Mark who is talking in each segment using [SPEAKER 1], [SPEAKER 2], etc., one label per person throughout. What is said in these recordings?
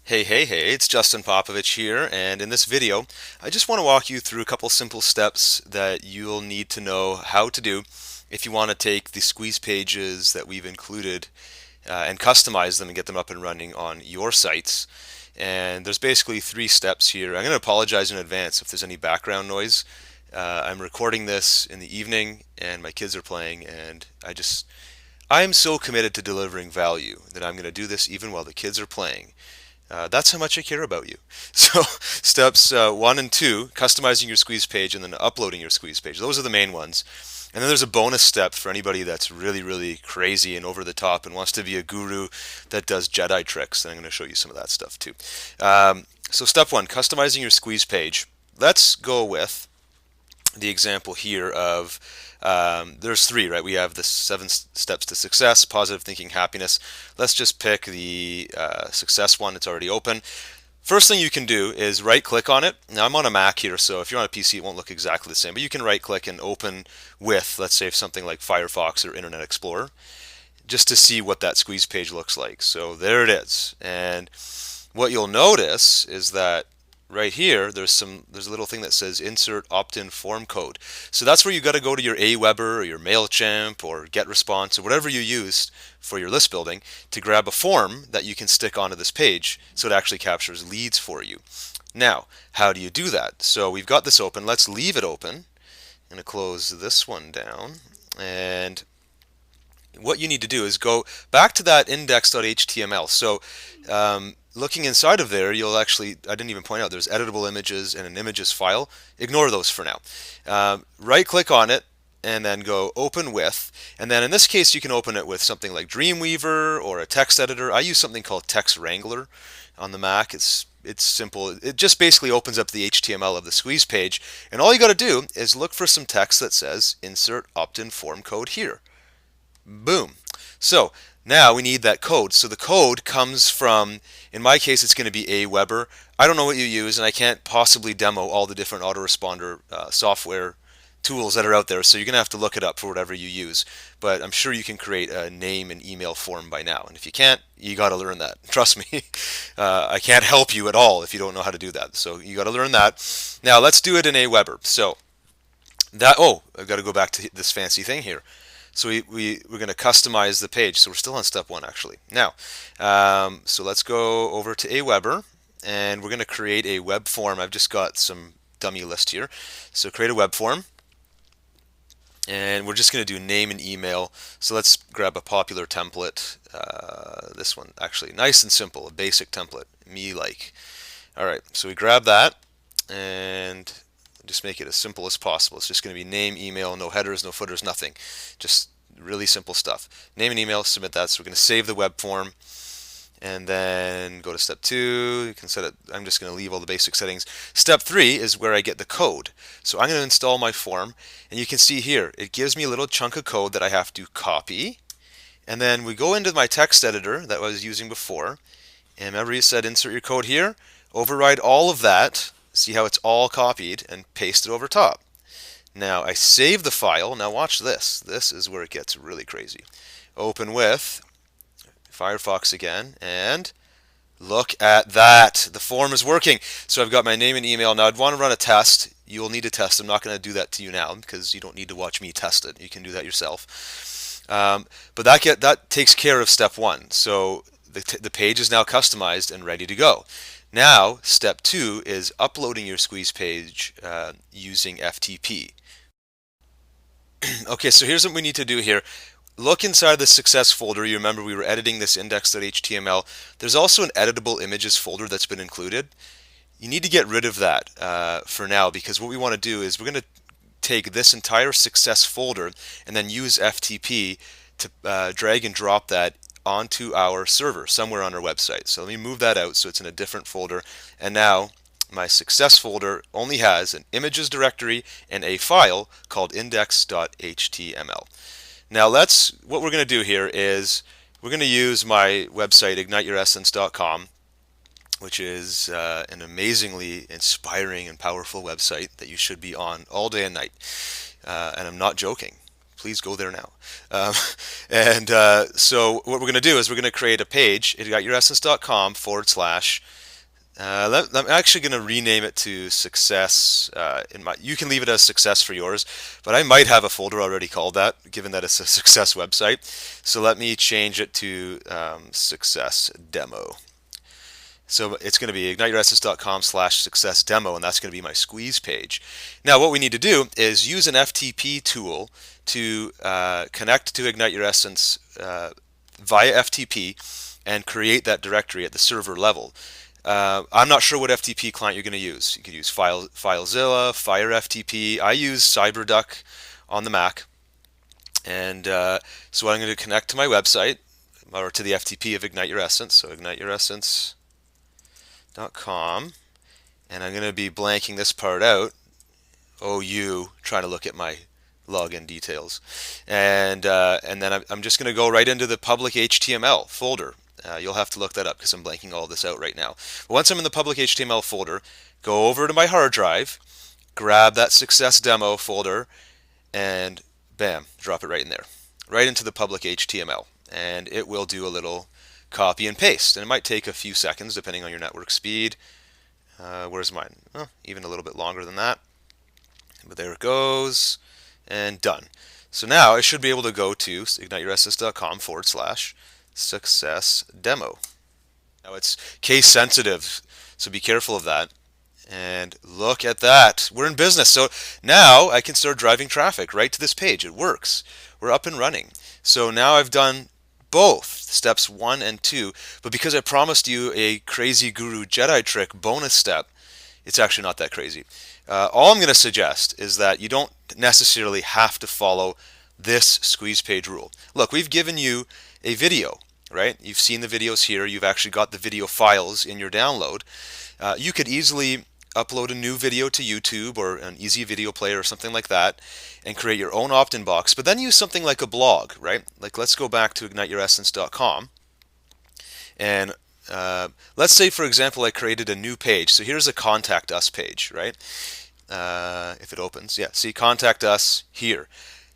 [SPEAKER 1] Hey, it's Justin Popovich here, and in this video, I just want to walk you through a couple simple steps that you'll need to know how to do if you want to take the squeeze pages that we've included and customize them and get them up and running on your sites. And there's basically three steps here. I'm going to apologize in advance if there's any background noise. I'm recording this in the evening, and my kids are playing, and I'm so committed to delivering value that I'm going to do this even while the kids are playing. That's how much I care about you. So steps one and two, customizing your squeeze page and then uploading your squeeze page. Those are the main ones. And then there's a bonus step for anybody that's really crazy and over the top and wants to be a guru that does Jedi tricks. And I'm going to show you some of that stuff too. So step one, customizing your squeeze page. Let's go with the example here of there's three, right? We have the seven steps to success, positive thinking, happiness. Let's just pick the success one. It's already open. First thing you can do is right click on it. Now I'm on a Mac here, so if you're on a PC, it won't look exactly the same, but you can right click and open with, let's say, something like Firefox or Internet Explorer, just to see what that squeeze page looks like. So there it is. And what you'll notice is that right here there's a little thing that says insert opt-in form code. So that's where you got to go to your Aweber or your MailChimp or GetResponse or whatever you used for your list building to grab a form that you can stick onto this page so it actually captures leads for you. Now, how do you do that? So we've got this open. Let's leave it open. I'm going to close this one down, and what you need to do is go back to that index.html. So looking inside of there, you'll actually, I didn't even point out, there's editable images and an images file. Ignore those for now. Right click on it and then go open with. And then in this case, you can open it with something like Dreamweaver or a text editor. I use something called Text Wrangler on the Mac. It's simple. It just basically opens up the HTML of the squeeze page. And all you got to do is look for some text that says insert opt-in form code here. Boom. So now we need that code. So the code comes from, in my case, it's going to be Aweber. I don't know what you use, and I can't possibly demo all the different autoresponder software tools that are out there. So you're going to have to look it up for whatever you use. But I'm sure you can create a name and email form by now. And if you can't, you got to learn that. Trust me. I can't help you at all if you don't know how to do that. So you got to learn that. Now let's do it in Aweber. So I've got to go back to this fancy thing here. So we're going to customize the page. So we're still on step one, actually. Now, so let's go over to Aweber, and we're going to create a web form. I've just got some dummy list here. So create a web form, and we're just going to do name and email. So let's grab a popular template. This one, actually, nice and simple, a basic template, me like. All right, so we grab that, and just make it as simple as possible. It's just going to be name, email, no headers, no footers, nothing. Just really simple stuff. Name and email, submit that. So we're going to save the web form and then go to step two. You can set it. I'm just going to leave all the basic settings. Step three is where I get the code. So I'm going to install my form, and you can see here it gives me a little chunk of code that I have to copy. And then we go into my text editor that I was using before. And remember, you said insert your code here. Override all of that. See how it's all copied and pasted over top. Now I save the file. Now watch this. This is where it gets really crazy. Open with Firefox again, and look at that. The form is working. So I've got my name and email. Now I'd want to run a test. You'll need a test. I'm not going to do that to you now because you don't need to watch me test it. You can do that yourself. But that takes care of step one. So the page is now customized and ready to go. Now, step two is uploading your squeeze page using FTP. Okay, so here's what we need to do here. Look inside the success folder. You remember we were editing this index.html. There's also an editable images folder that's been included. You need to get rid of that for now, because what we want to do is we're going to take this entire success folder and then use FTP to drag and drop that onto our server somewhere on our website. So let me move that out so it's in a different folder. And now my success folder only has an images directory and a file called index.html. Now what we're going to do here is we're going to use my website igniteyouressence.com, which is an amazingly inspiring and powerful website that you should be on all day and night. And I'm not joking. please go there now. Um, and so what we're going to do is we're going to create a page at igniteyouressence.com / I'm actually going to rename it to success. You can leave it as success for yours, but I might have a folder already called that, given that it's a success website. So let me change it to success demo. So it's going to be igniteyouressence.com / success demo, and that's going to be my squeeze page. Now, what we need to do is use an FTP tool to connect to Ignite Your Essence via FTP and create that directory at the server level. I'm not sure what FTP client you're going to use. You could use FileZilla, FireFTP. I use CyberDuck on the Mac. And so I'm going to connect to my website, or to the FTP of Ignite Your Essence. So igniteyouressence.com. And I'm going to be blanking this part out. OU, trying to look at my login details. And then I'm just going to go right into the public HTML folder. You'll have to look that up because I'm blanking all this out right now. But once I'm in the public HTML folder, go over to my hard drive, grab that success demo folder, and bam, drop it right in there, right into the public HTML. And it will do a little copy and paste. And it might take a few seconds depending on your network speed. Where's mine? Oh, even a little bit longer than that. But there it goes, and done. So now I should be able to go to igniteyouressence.com / success demo. Now it's case sensitive, so be careful of that. And look at that. We're in business. So now I can start driving traffic right to this page. It works. We're up and running. So now I've done both steps 1 and 2, but because I promised you a crazy guru Jedi trick bonus step, it's actually not that crazy. All I'm going to suggest is that you don't necessarily have to follow this squeeze page rule. Look, we've given you a video, right? You've seen the videos here. You've actually got the video files in your download. You could easily upload a new video to YouTube or an easy video player or something like that and create your own opt-in box, but then use something like a blog, right? Like let's go back to igniteyouressence.com and let's say, for example, I created a new page. So here's a contact us page, right? If it opens, yeah, see contact us here.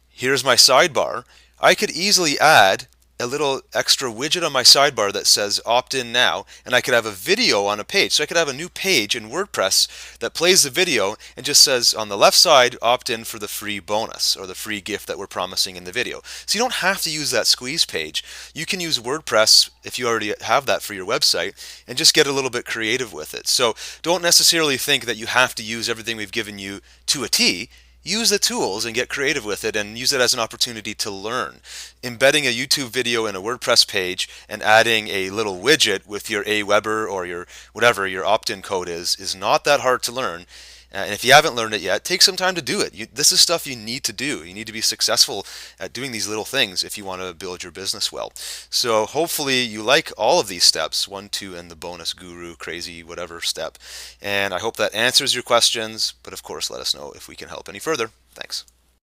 [SPEAKER 1] Here's my sidebar. I could easily add a little extra widget on my sidebar that says opt in now, and I could have a video on a page. So I could have a new page in WordPress that plays the video and just says on the left side, opt in for the free bonus or the free gift that we're promising in the video. So you don't have to use that squeeze page. You can use WordPress if you already have that for your website and just get a little bit creative with it. So don't necessarily think that you have to use everything we've given you to a T. Use the tools and get creative with it and use it as an opportunity to learn. Embedding a YouTube video in a WordPress page and adding a little widget with your Aweber or your whatever your opt-in code is not that hard to learn. And if you haven't learned it yet, take some time to do it. This is stuff you need to do. You need to be successful at doing these little things if you want to build your business well. So hopefully you like all of these steps, 1, 2, and the bonus guru, crazy, whatever step. And I hope that answers your questions. But of course, let us know if we can help any further. Thanks.